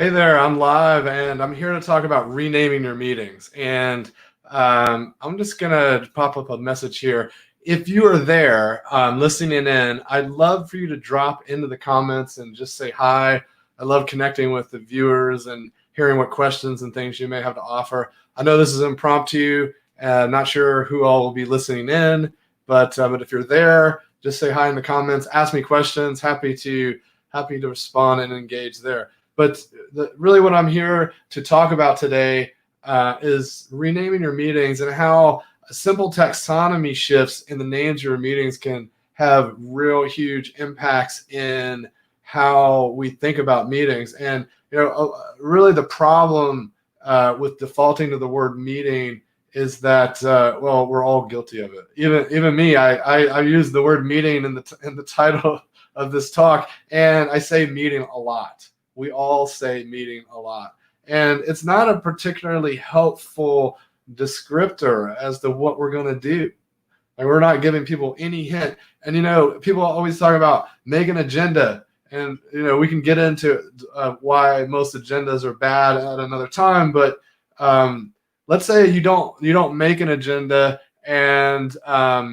Hey there, I'm live and I'm here to talk about renaming your meetings. And I'm just going to pop up a message here. If you are there listening in, I'd love for you to drop into the comments and just say hi. I love connecting with the viewers and hearing what questions and things you may have to offer. I know this is impromptu. Not sure who all will be listening in, but if you're there, just say hi in the comments. Ask me questions. Happy to respond and engage there. But really what I'm here to talk about today is renaming your meetings and how simple taxonomy shifts in the names of your meetings can have real huge impacts in how we think about meetings. And really the problem with defaulting to the word meeting is that well, we're all guilty of it. Even me, I use the word meeting in the title of this talk, and I say meeting a lot. We all say meeting a lot. And it's not a particularly helpful descriptor as to what we're going to do. Like, we're not giving people any hint. And, people always talk about make an agenda. And, we can get into why most agendas are bad at another time. But let's say you don't make an agenda and but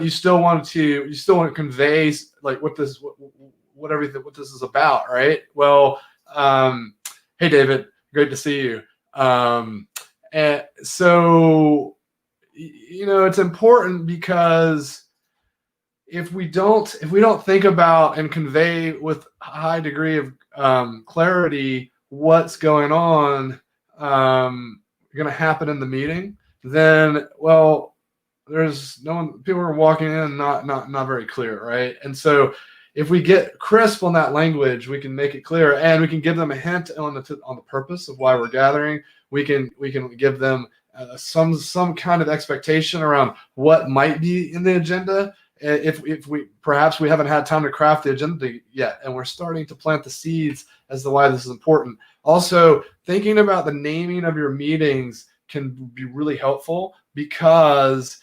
you still want to convey like what this is about, right? Well, hey David, great to see you. And so it's important because if we don't think about and convey with a high degree of clarity what's going on going to happen in the meeting, then there's no one. People are walking in not very clear, right? And so if we get crisp on that language, we can make it clear, and we can give them a hint on the purpose of why we're gathering. We can give them some kind of expectation around what might be in the agenda. If we haven't had time to craft the agenda yet, and we're starting to plant the seeds as to why this is important. Also, thinking about the naming of your meetings can be really helpful because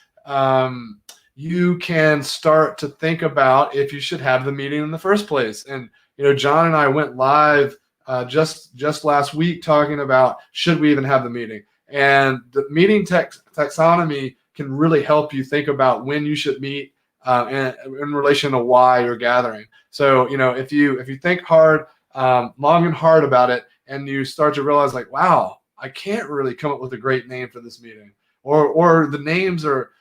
you can start to think about if you should have the meeting in the first place. And John and I went live just last week talking about should we even have the meeting. And the meeting taxonomy can really help you think about when you should meet in relation to why you're gathering. So if you think hard, long and hard about it, and you start to realize like, wow, I can't really come up with a great name for this meeting, or the names are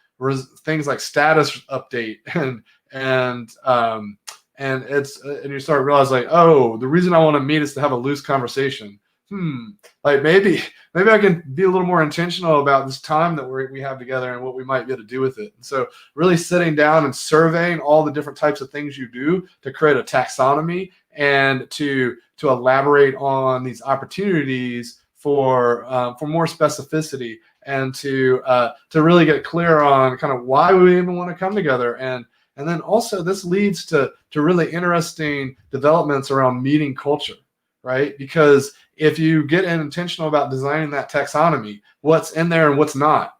things like status update and you start realizing like, oh, the reason I want to meet is to have a loose conversation. Like maybe I can be a little more intentional about this time that we have together and what we might be able to do with it. And so really sitting down and surveying all the different types of things you do to create a taxonomy and to elaborate on these opportunities for more specificity and to really get clear on kind of why we even want to come together. And then also this leads to really interesting developments around meeting culture, right? Because if you get intentional about designing that taxonomy, what's in there and what's not,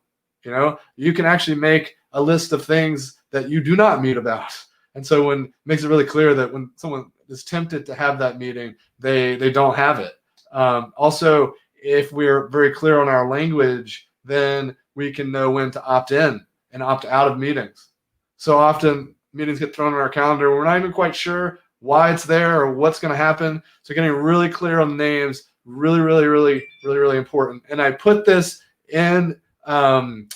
you can actually make a list of things that you do not meet about. And so it makes it really clear that when someone is tempted to have that meeting, they don't have it. Also, if we're very clear on our language, then we can know when to opt in and opt out of meetings. So often meetings get thrown on our calendar. We're not even quite sure why it's there or what's going to happen. So getting really clear on the names, really important. And I put this in on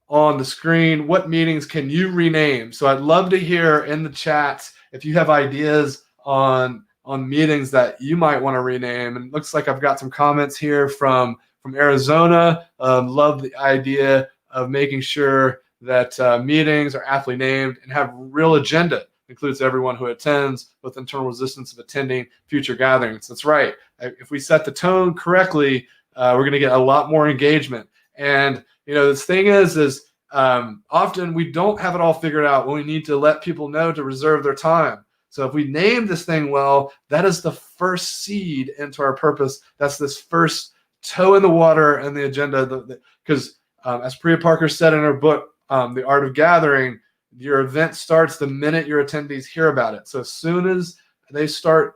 the screen. What meetings can you rename? So I'd love to hear in the chat if you have ideas on meetings that you might want to rename. And it looks like I've got some comments here from Arizona. Love the idea of making sure that meetings are aptly named and have real agenda. Includes everyone who attends with internal resistance of attending future gatherings. That's right. If we set the tone correctly, we're going to get a lot more engagement. And this thing is often we don't have it all figured out when we need to let people know to reserve their time. So if we name this thing well, that is the first seed into our purpose. That's this first toe in the water and the agenda. Because as Priya Parker said in her book, The Art of Gathering, your event starts the minute your attendees hear about it. So as soon as they start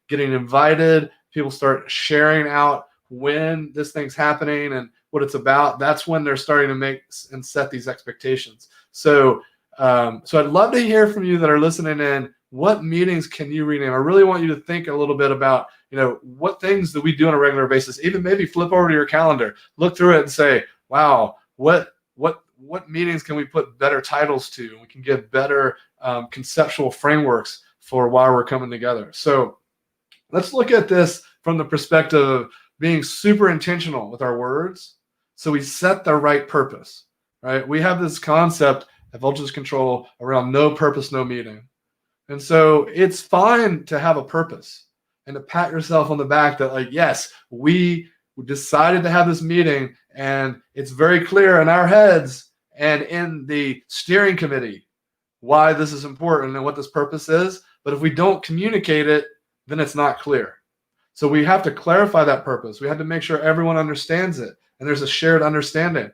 getting invited, people start sharing out when this thing's happening and what it's about, that's when they're starting to make and set these expectations. So so I'd love to hear from you that are listening in. What meetings can you rename? I really want you to think a little bit about, what things do we do on a regular basis? Even maybe flip over to your calendar, look through it and say, wow, what meetings can we put better titles to? We can give better conceptual frameworks for why we're coming together. So let's look at this from the perspective of being super intentional with our words. So we set the right purpose, right? We have this concept at Voltage Control around no purpose, no meeting. And so it's fine to have a purpose and to pat yourself on the back that, like, yes, we decided to have this meeting and it's very clear in our heads and in the steering committee why this is important and what this purpose is. But if we don't communicate it, then it's not clear. So we have to clarify that purpose. We have to make sure everyone understands it and there's a shared understanding.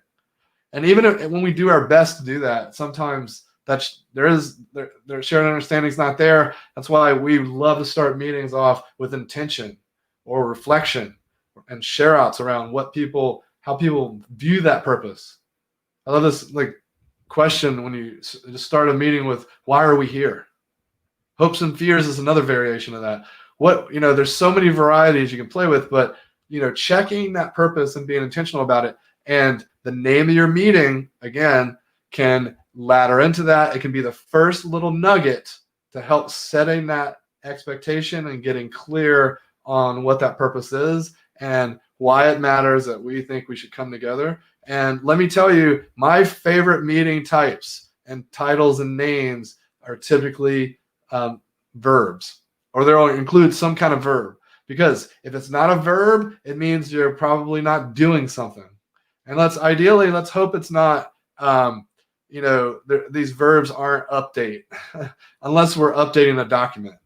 And even when we do our best to do that, sometimes their shared understanding is not there. That's why we love to start meetings off with intention or reflection and share outs around how people view that purpose. I love this question when you just start a meeting with, why are we here? Hopes and fears is another variation of that. There's so many varieties you can play with, but checking that purpose and being intentional about it. And the name of your meeting, again, can ladder into that. It can be the first little nugget to help setting that expectation and getting clear on what that purpose is and why it matters that we think we should come together. And let me tell you, my favorite meeting types and titles and names are typically verbs, or they'll include some kind of verb. Because if it's not a verb, it means you're probably not doing something. And let's hope it's not, these verbs aren't update unless we're updating a document.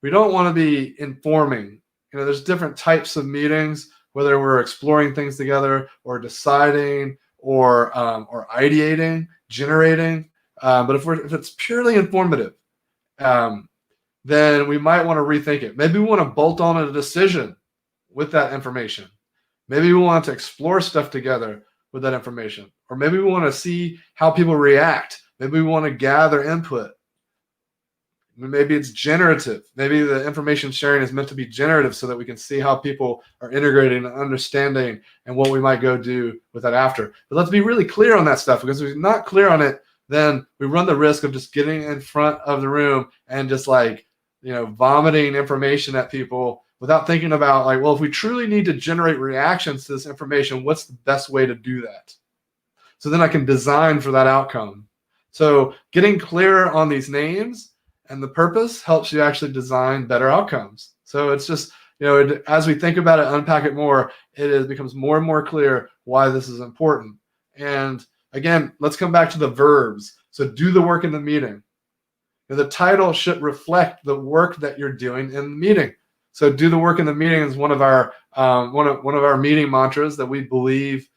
We don't want to be informing. There's different types of meetings, whether we're exploring things together or deciding or ideating, generating. But if it's purely informative, then we might want to rethink it. Maybe we want to bolt on a decision with that information. Maybe we want to explore stuff together with that information. Or maybe we want to see how people react. Maybe we want to gather input. Maybe it's generative. Maybe the information sharing is meant to be generative so that we can see how people are integrating and understanding and what we might go do with that after. But let's be really clear on that stuff, because if we're not clear on it, then we run the risk of just getting in front of the room and just vomiting information at people without thinking about well, if we truly need to generate reactions to this information, what's the best way to do that? So then I can design for that outcome. So getting clear on these names and the purpose helps you actually design better outcomes. So it's just, as we think about it, unpack it more, it becomes more and more clear why this is important. And again, let's come back to the verbs. So do the work in the meeting. The title should reflect the work that you're doing in the meeting. So do the work in the meeting is one of our one of our meeting mantras that we believe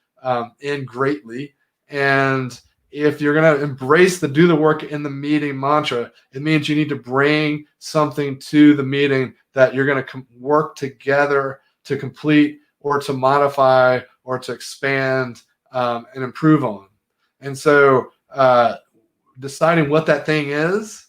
in greatly. And if you're going to embrace the do the work in the meeting mantra, it means you need to bring something to the meeting that you're going to work together to complete or to modify or to expand and improve on. And so deciding what that thing is,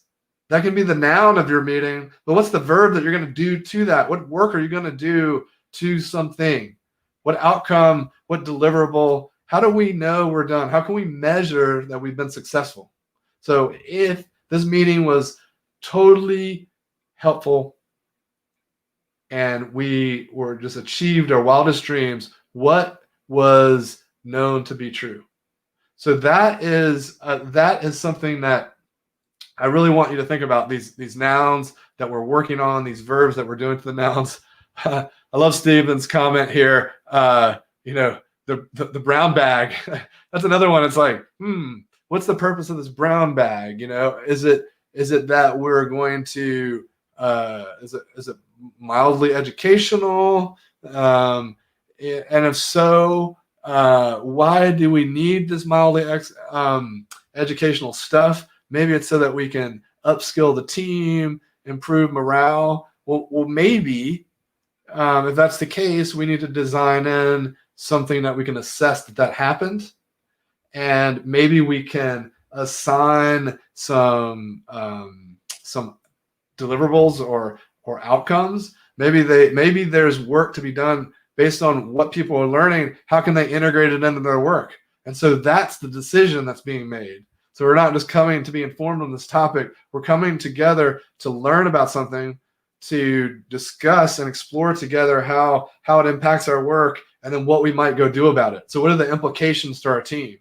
that can be the noun of your meeting, but what's the verb that you're going to do to that? What work are you going to do to something? What outcome, what deliverable? How do we know we're done? How can we measure that we've been successful? So if this meeting was totally helpful and we were just achieved our wildest dreams, what was known to be true? So that is something that I really want you to think about, these nouns that we're working on, these verbs that we're doing to the nouns. I love Stephen's comment here. The brown bag. That's another one. It's what's the purpose of this brown bag? Is it that we're going to is it mildly educational? And if so, why do we need this mildly educational stuff? Maybe it's so that we can upskill the team, improve morale. Well, maybe if that's the case, we need to design in something that we can assess that happened, and maybe we can assign some deliverables or outcomes. Maybe there's work to be done based on what people are learning. How can they integrate it into their work? And so that's the decision that's being made. So we're not just coming to be informed on this topic. We're coming together to learn about something, to discuss and explore together how it impacts our work, and then what we might go do about it. So what are the implications to our team?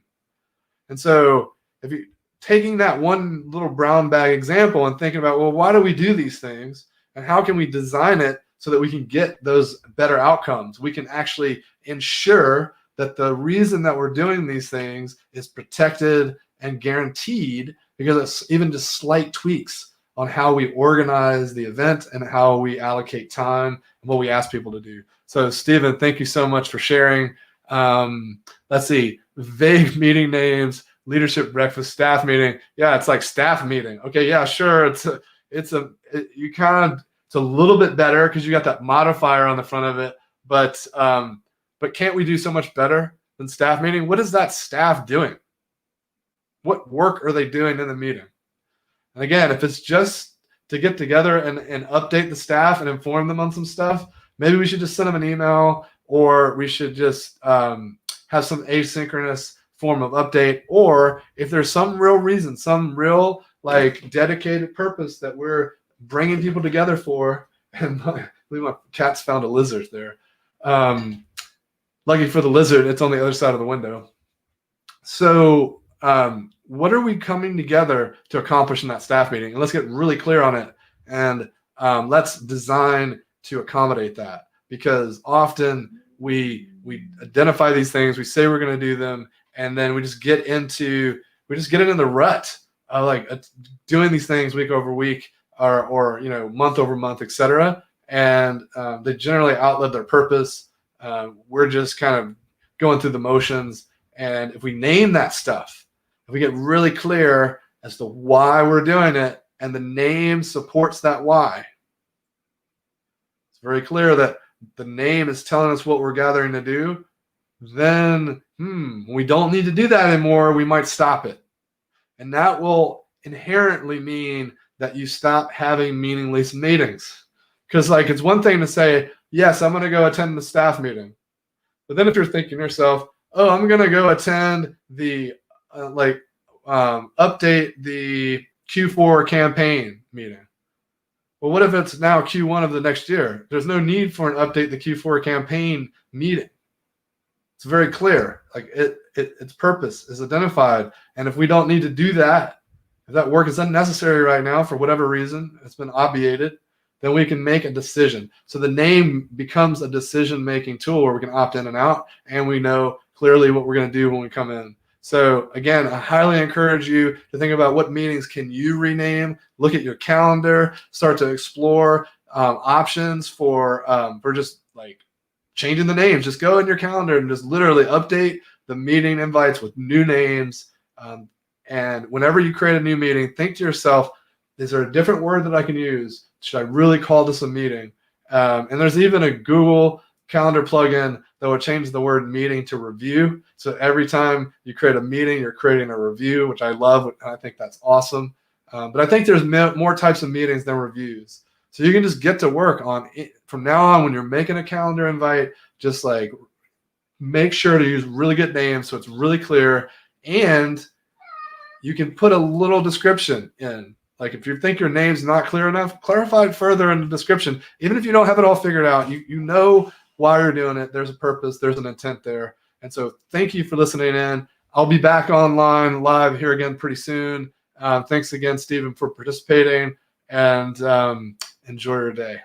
And so if you taking that one little brown bag example and thinking about, well, why do we do these things, and how can we design it so that we can get those better outcomes? We can actually ensure that the reason that we're doing these things is protected and guaranteed, because it's even just slight tweaks on how we organize the event and how we allocate time and what we ask people to do. So Stephen, thank you so much for sharing. Let's see, vague meeting names, leadership breakfast, staff meeting. Yeah, it's like staff meeting. Okay, yeah, sure. It's a little bit better because you got that modifier on the front of it. But can't we do so much better than staff meeting? What is that staff doing? What work are they doing in the meeting? And again, if it's just to get together and update the staff and inform them on some stuff, maybe we should just send them an email, or we should just have some asynchronous form of update. Or if there's some real reason, some real like dedicated purpose that we're bringing people together for, and I believe my cat's found a lizard there. Lucky for the lizard, it's on the other side of the window. So what are we coming together to accomplish in that staff meeting? And let's get really clear on it, and let's design to accommodate that, because often we identify these things, we say we're going to do them, and then we just get into the rut of like doing these things week over week, or month over month, etc. And they generally outlive their purpose. We're just kind of going through the motions. And if we name that stuff, if we get really clear as to why we're doing it, and the name supports that why, it's very clear that the name is telling us what we're gathering to do, then we don't need to do that anymore. We might stop it. And that will inherently mean that you stop having meaningless meetings. Because like, it's one thing to say, yes, I'm going to go attend the staff meeting. But then if you're thinking to yourself, oh, I'm going to go attend the update the Q4 campaign meeting. Well, what if it's now Q1 of the next year? There's no need for an update the Q4 campaign meeting. It's very clear. Like its purpose is identified. And if we don't need to do that, if that work is unnecessary right now for whatever reason, it's been obviated, then we can make a decision. So the name becomes a decision-making tool where we can opt in and out, and we know clearly what we're going to do when we come in. So again, I highly encourage you to think about what meetings can you rename. Look at your calendar, start to explore options for just like changing the names. Just go in your calendar and just literally update the meeting invites with new names. And whenever you create a new meeting, think to yourself, is there a different word that I can use? Should I really call this a meeting? And there's even a Google Calendar plugin that will change the word meeting to review. So every time you create a meeting, you're creating a review, which I love. I think that's awesome. But I think there's more types of meetings than reviews. So you can just get to work on it. From now on, when you're making a calendar invite, just like make sure to use really good names so it's really clear. And you can put a little description in. Like if you think your name's not clear enough, clarify it further in the description. Even if you don't have it all figured out, you know why you're doing it. There's a purpose. There's an intent there. And so thank you for listening in. I'll be back online live here again pretty soon. Thanks again, Stephen, for participating, and enjoy your day.